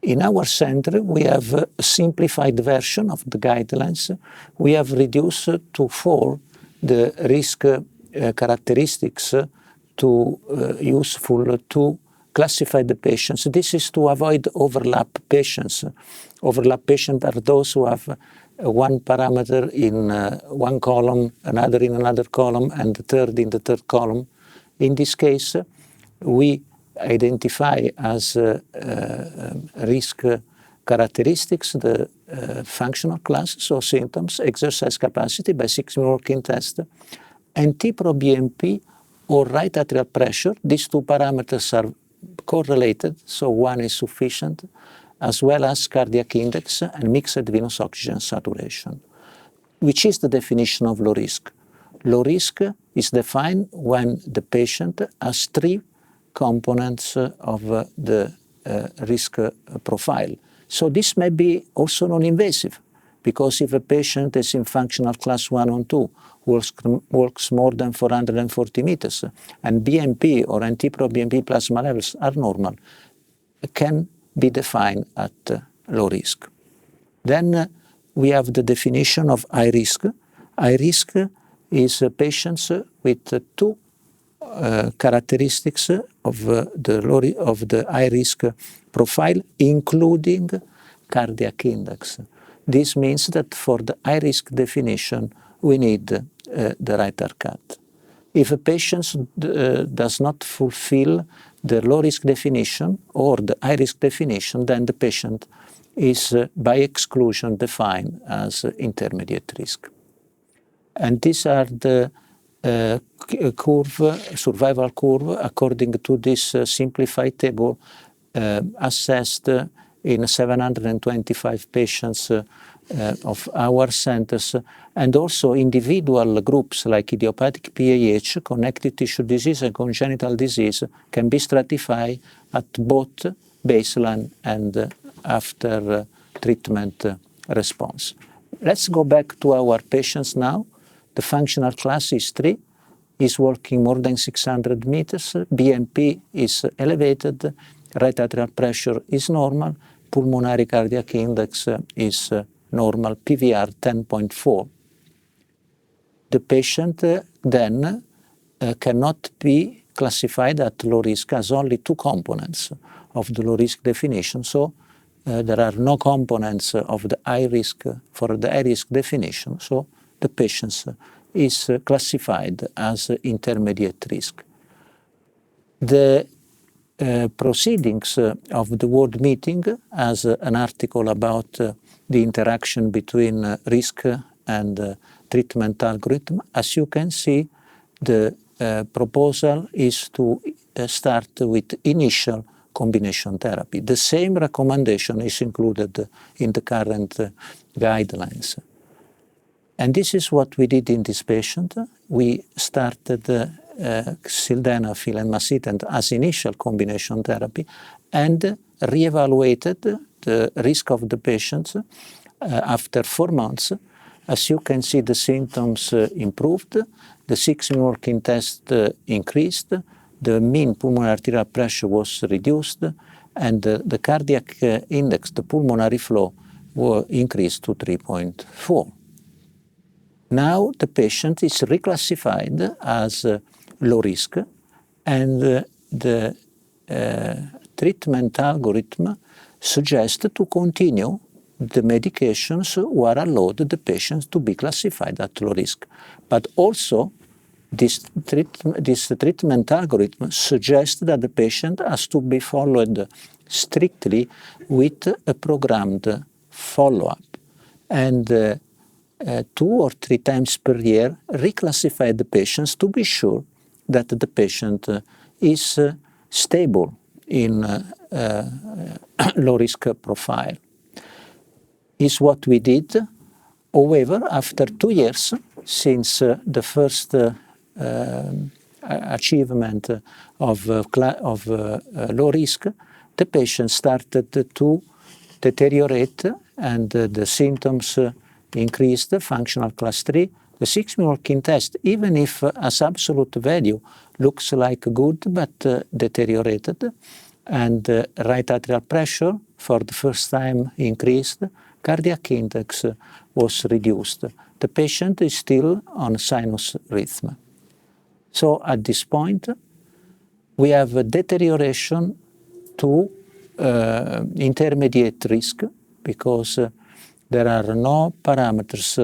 In our center, we have a simplified version of the guidelines. We have reduced to 4 the risk characteristics useful to classify the patients. This is to avoid overlap patients. Overlap patients are those who have one parameter in one column, another in another column, and the third in the third column. In this case, we identify as risk characteristics the functional class, so symptoms, exercise capacity by 6-minute walking test, and NT-proBNP or right atrial pressure. These 2 parameters are correlated, so one is sufficient, as well as cardiac index and mixed venous oxygen saturation. Which is the definition of low risk? Low risk is defined when the patient has 3 components of the risk profile. So this may be also non-invasive, because if a patient is in functional class 1 or 2, walks more than 440 meters, and BNP or NT-proBNP plasma levels are normal, can be defined at low risk. Then we have the definition of high risk. High risk is patients with two characteristics of the high risk profile, including cardiac index. This means that for the high risk definition, we need the right cut. If a patient does not fulfill the low risk definition or the high risk definition, then the patient is by exclusion defined as intermediate risk. And these are the survival curve according to this simplified table assessed in 725 patients of our centers, and also individual groups like idiopathic PAH, connective tissue disease, and congenital disease can be stratified at both baseline and after treatment response. Let's go back to our patients now. The functional class is 3, is walking more than 600 meters, BNP is elevated, right atrial pressure is normal, pulmonary cardiac index is normal, PVR 10.4. The patient then cannot be classified at low risk as only 2 components of the low risk definition. So there are no components of the high risk for the high risk definition. So the patient is classified as intermediate risk. The proceedings of the World Meeting as an article about the interaction between risk and treatment algorithm. As you can see, the proposal is to start with initial combination therapy. The same recommendation is included in the current guidelines. And this is what we did in this patient. We started sildenafil and masitinib as initial combination therapy and reevaluated the risk of the patients after 4 months. As you can see, the symptoms improved, the 6-minute walking test increased, the mean pulmonary arterial pressure was reduced, and the cardiac index, the pulmonary flow, were increased to 3.4. Now the patient is reclassified as low risk, and the treatment algorithm suggests to continue the medications who are allowed the patients to be classified at low risk. But also, this treatment algorithm suggests that the patient has to be followed strictly with a programmed follow-up. And 2 or 3 times per year, reclassify the patients to be sure that the patient is stable in low-risk profile. Is what we did. However, after 2 years since the first achievement of low risk, the patient started to deteriorate, and the symptoms increased, functional class 3. The 6-minute walking test, even if as absolute value looks like good, but deteriorated, and right atrial pressure for the first time increased, cardiac index was reduced. The patient is still on sinus rhythm. So at this point, we have a deterioration to intermediate risk, because there are no parameters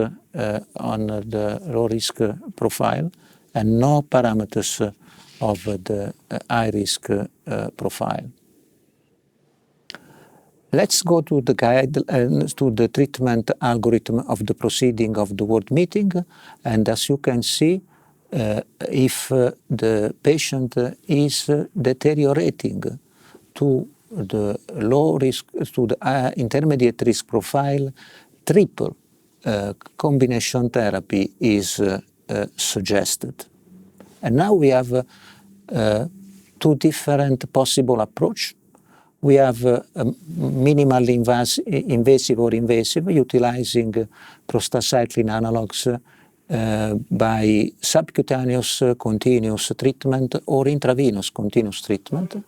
on the low risk profile and no parameters of the high risk profile. Let's go to the treatment algorithm of the proceeding of the World Meeting, and as you can see, if the patient is deteriorating to the low risk, to the intermediate risk profile, triple combination therapy is suggested. And now we have 2 different possible approaches. We have minimally invasive or invasive, utilizing prostacyclin analogs by subcutaneous continuous treatment or intravenous continuous treatment.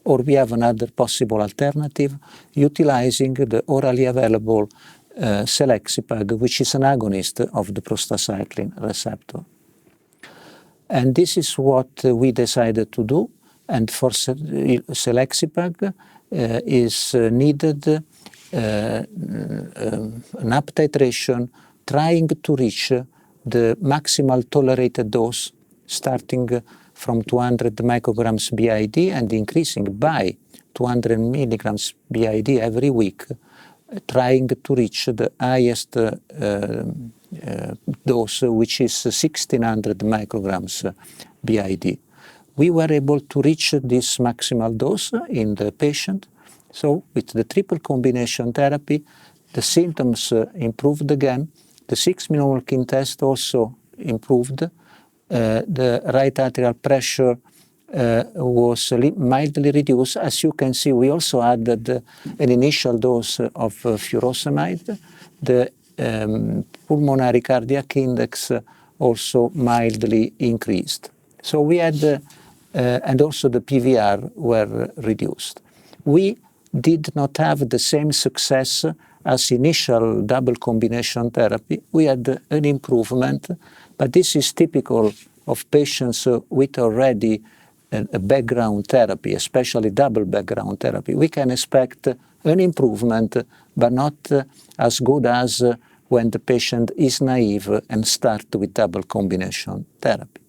Or we have another possible alternative, utilizing the orally available selexipag, which is an agonist of the prostacyclin receptor. And this is what we decided to do. And for selexipag is needed an up titration trying to reach the maximal tolerated dose starting from 200 micrograms BID and increasing by 200 milligrams BID every week, trying to reach the highest dose, which is 1600 micrograms BID. We were able to reach this maximal dose in the patient. So with the triple combination therapy, the symptoms improved again. The 6-minute walking test also improved. The right atrial pressure was mildly reduced. As you can see, we also added an initial dose of furosemide. The pulmonary cardiac index also mildly increased. So we had, and also the PVR were reduced. We did not have the same success as initial double combination therapy. We had an improvement, but this is typical of patients with already a background therapy, especially double background therapy. We can expect an improvement, but not as good as when the patient is naive and start with double combination therapy.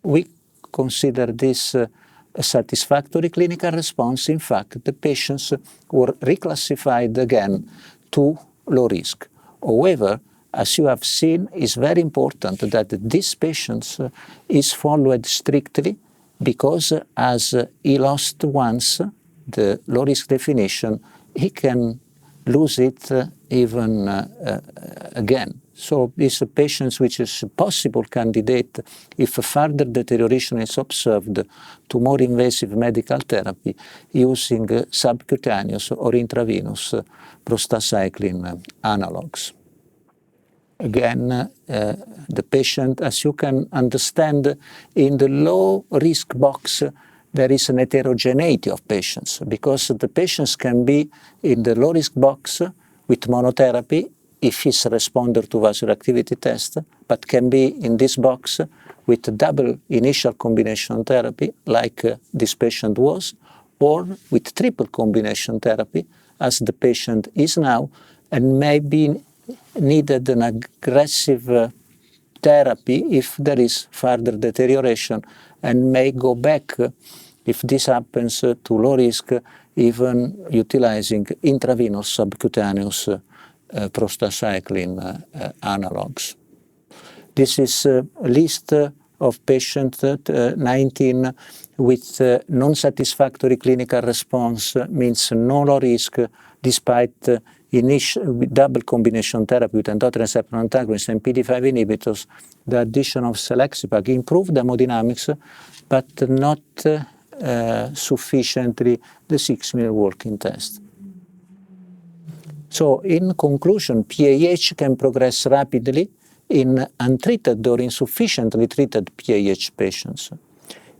We consider this a satisfactory clinical response. In fact, the patients were reclassified again to low risk. However, as you have seen, it's very important that these patients is followed strictly, because as he lost once the low risk definition, he can lose it even again. So this patient which is a possible candidate if further deterioration is observed to more invasive medical therapy using subcutaneous or intravenous prostacyclin analogs. Again, the patient, as you can understand, in the low risk box, there is an heterogeneity of patients, because the patients can be in the low risk box with monotherapy if he's a responder to vascular activity test, but can be in this box with double initial combination therapy, like this patient was, or with triple combination therapy, as the patient is now, and maybe needed an aggressive therapy if there is further deterioration, and may go back, if this happens, to low risk, even utilizing intravenous subcutaneous prostacyclin analogs. This is a list of patients, 19 with non-satisfactory clinical response, means no low risk, despite initial double combination therapy with endocrine receptor antagonists and PDE5 inhibitors. The addition of selexipag improved hemodynamics, but not sufficiently the 6-minute walking test. So in conclusion, PAH can progress rapidly in untreated or insufficiently treated PAH patients.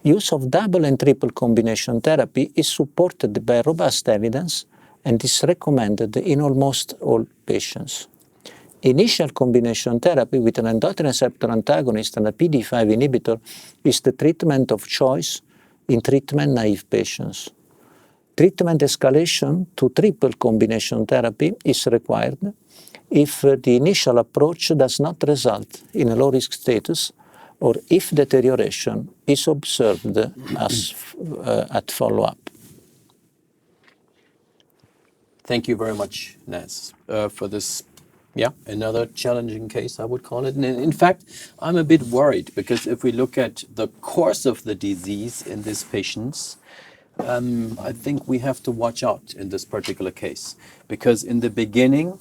Use of double and triple combination therapy is supported by robust evidence and is recommended in almost all patients. Initial combination therapy with an endocrine receptor antagonist and a PDE5 inhibitor is the treatment of choice in treatment-naive patients. Treatment escalation to triple combination therapy is required if the initial approach does not result in a low-risk status, or if deterioration is observed as at follow-up. Thank you very much, Naz, for this, another challenging case, I would call it. And in fact, I'm a bit worried, because if we look at the course of the disease in these patients, I think we have to watch out in this particular case, because in the beginning,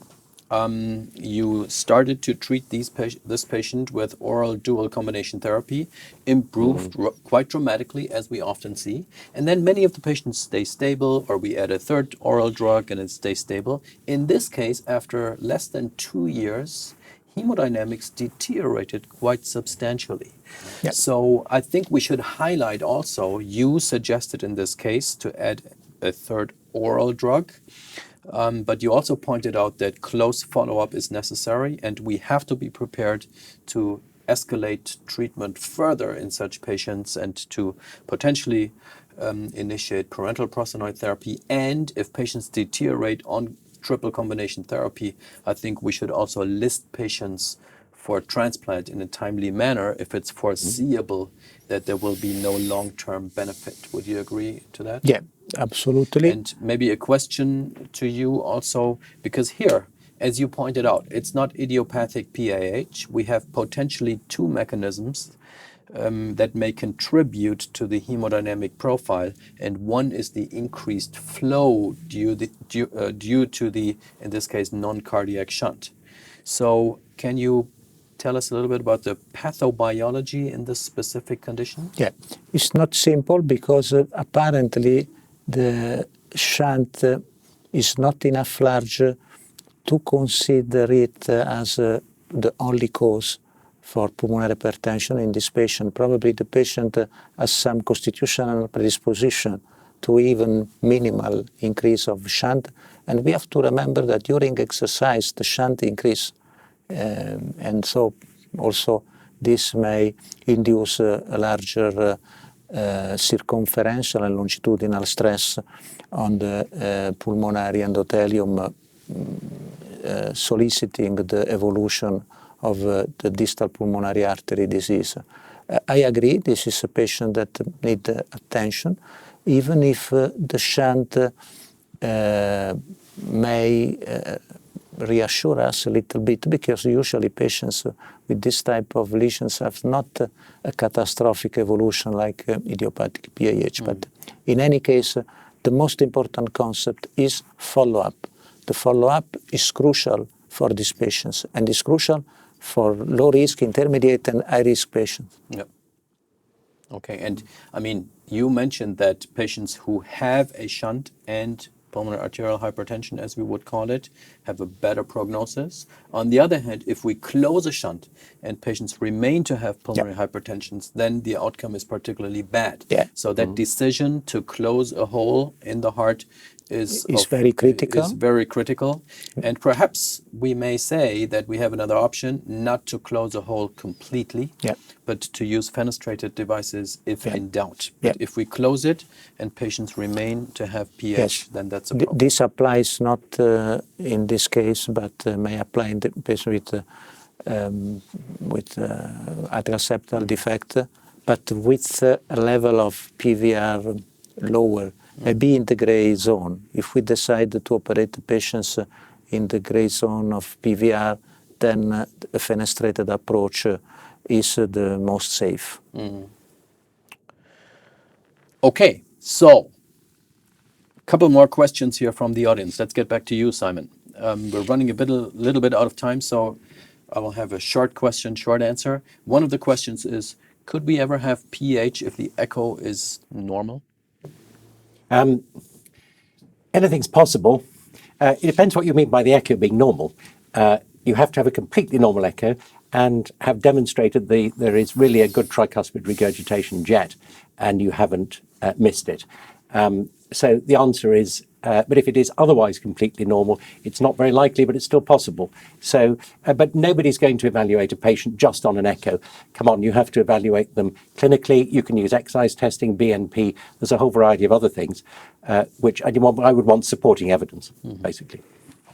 You started to treat this patient with oral dual combination therapy, improved quite dramatically, as we often see. And then many of the patients stay stable, or we add a third oral drug and it stays stable. In this case, after less than 2 years, hemodynamics deteriorated quite substantially. Yep. So I think we should highlight also, you suggested in this case to add a third oral drug. But you also pointed out that close follow-up is necessary, and we have to be prepared to escalate treatment further in such patients and to potentially initiate parenteral prostanoid therapy. And if patients deteriorate on triple combination therapy, I think we should also list patients for transplant in a timely manner if it's foreseeable that there will be no long-term benefit. Would you agree to that? Yeah, absolutely. And maybe a question to you also, because here, as you pointed out, it's not idiopathic PAH. We have potentially two mechanisms that may contribute to the hemodynamic profile, and one is the increased flow due to the, in this case, non-cardiac shunt. So can you tell us a little bit about the pathobiology in this specific condition? Yeah, it's not simple because apparently the shunt is not enough large to consider it as the only cause for pulmonary hypertension in this patient. Probably the patient has some constitutional predisposition to even minimal increase of shunt. And we have to remember that during exercise, the shunt increase. And so also this may induce a larger circumferential and longitudinal stress on the pulmonary endothelium, soliciting the evolution of the distal pulmonary artery disease. I agree, this is a patient that needs attention, even if the shunt may reassure us a little bit, because usually patients with this type of lesions have not a catastrophic evolution like idiopathic PAH. But in any case, the most important concept is follow-up. The follow-up is crucial for these patients, and is crucial for low-risk, intermediate, and high-risk patients. Yep. Okay, and I mean, you mentioned that patients who have a shunt and pulmonary arterial hypertension, as we would call it, have a better prognosis. On the other hand, if we close a shunt and patients remain to have pulmonary hypertension, then the outcome is particularly bad. Yeah. So that decision to close a hole in the heart is very critical. Is very critical. And perhaps we may say that we have another option, not to close a hole completely, but to use fenestrated devices if in doubt. But if we close it and patients remain to have PH, then that's a problem. This applies not in this case, but may apply in the patient with atrial septal defect, but with a level of PVR lower, maybe in the gray zone. If we decide to operate the patients in the gray zone of PVR, then a fenestrated approach is the most safe. Okay, so a couple more questions here from the audience. Let's get back to you, Simon. We're running a little bit out of time, so I will have a short question, short answer. One of the questions is, could we ever have PH if the echo is normal? Anything's possible. It depends what you mean by the echo being normal. You have to have a completely normal echo and have demonstrated there is really a good tricuspid regurgitation jet, and you haven't missed it. So the answer is, but if it is otherwise completely normal, it's not very likely, but it's still possible. So, but nobody's going to evaluate a patient just on an echo. Come on, you have to evaluate them clinically. You can use exercise testing, BNP. There's a whole variety of other things, which I would want supporting evidence, basically.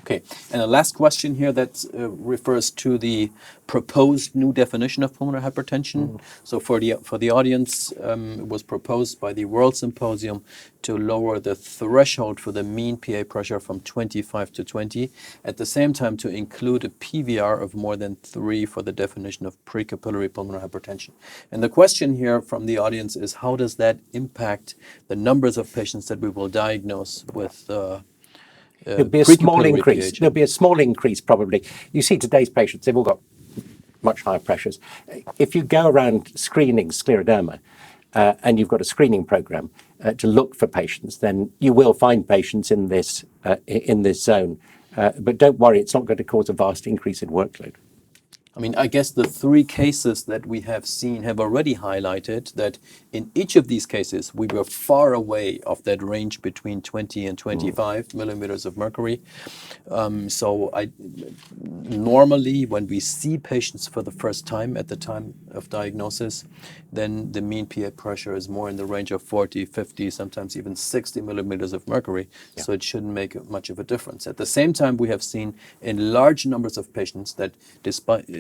Okay, and the last question here that refers to the proposed new definition of pulmonary hypertension. So for the audience, it was proposed by the World Symposium to lower the threshold for the mean PA pressure from 25 to 20, at the same time to include a PVR of more than 3 for the definition of precapillary pulmonary hypertension. And the question here from the audience is, how does that impact the numbers of patients that we will diagnose with There'll be a small precapillary increase. pH. There'll be a small increase probably. You see today's patients, they've all got much higher pressures. If you go around screening scleroderma and you've got a screening program to look for patients, then you will find patients in this zone. But don't worry, it's not going to cause a vast increase in workload. I mean, I guess the three cases that we have seen have already highlighted that in each of these cases, we were far away of that range between 20 and 25 millimeters of mercury. Normally, when we see patients for the first time at the time of diagnosis, then the mean PA pressure is more in the range of 40, 50, sometimes even 60 millimeters of mercury. Yeah. So it shouldn't make much of a difference. At the same time, we have seen in large numbers of patients that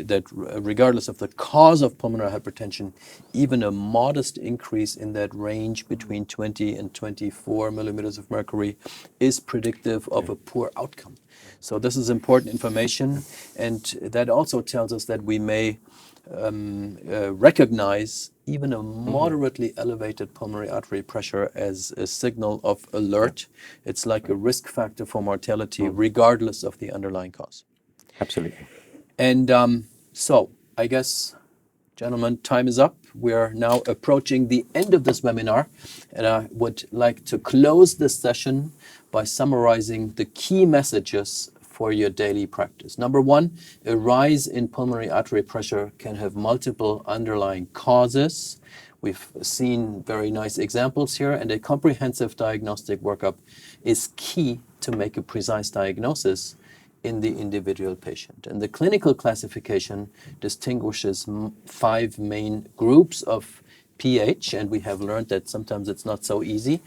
regardless of the cause of pulmonary hypertension, even a modest increase in that range between 20 and 24 millimeters of mercury is predictive of a poor outcome. So this is important information, and that also tells us that we may recognize even a moderately elevated pulmonary artery pressure as a signal of alert. It's like a risk factor for mortality regardless of the underlying cause. Absolutely. And so I guess, gentlemen, time is up. We are now approaching the end of this webinar, and I would like to close this session by summarizing the key messages for your daily practice. Number one, a rise in pulmonary artery pressure can have multiple underlying causes. We've seen very nice examples here, and a comprehensive diagnostic workup is key to make a precise diagnosis in the individual patient. And the clinical classification distinguishes 5 main groups of pH, and we have learned that sometimes it's not so easy,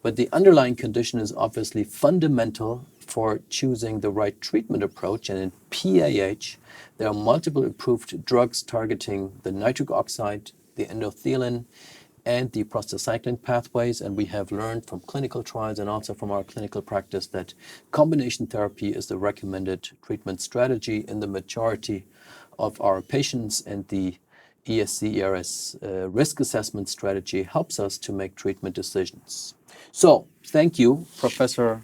but the underlying condition is obviously fundamental for choosing the right treatment approach. And in PAH, there are multiple approved drugs targeting the nitric oxide, the endothelin, and the prostacyclin pathways, and we have learned from clinical trials and also from our clinical practice that combination therapy is the recommended treatment strategy in the majority of our patients, and the ESC-ERS risk assessment strategy helps us to make treatment decisions. So, thank you, Professor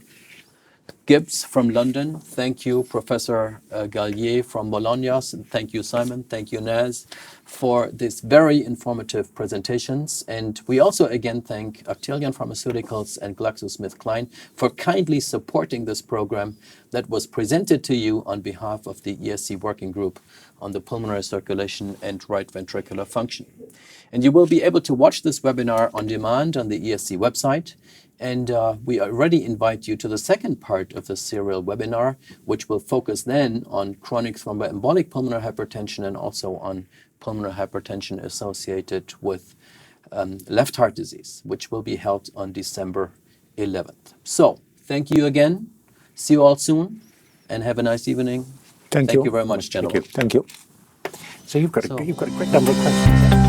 Gibbs from London. Thank you, Professor Gallier from Bologna. And thank you, Simon. Thank you, Naz, for these very informative presentations. And we also again thank Actelion Pharmaceuticals and GlaxoSmithKline for kindly supporting this program that was presented to you on behalf of the ESC Working Group on the pulmonary circulation and right ventricular function. And you will be able to watch this webinar on demand on the ESC website. And we already invite you to the second part of the serial webinar, which will focus then on chronic thromboembolic pulmonary hypertension and also on pulmonary hypertension associated with left heart disease, which will be held on December 11th. So, thank you again. See you all soon, and have a nice evening. Thank you very much, gentlemen. Thank you. So you've got a great number of questions.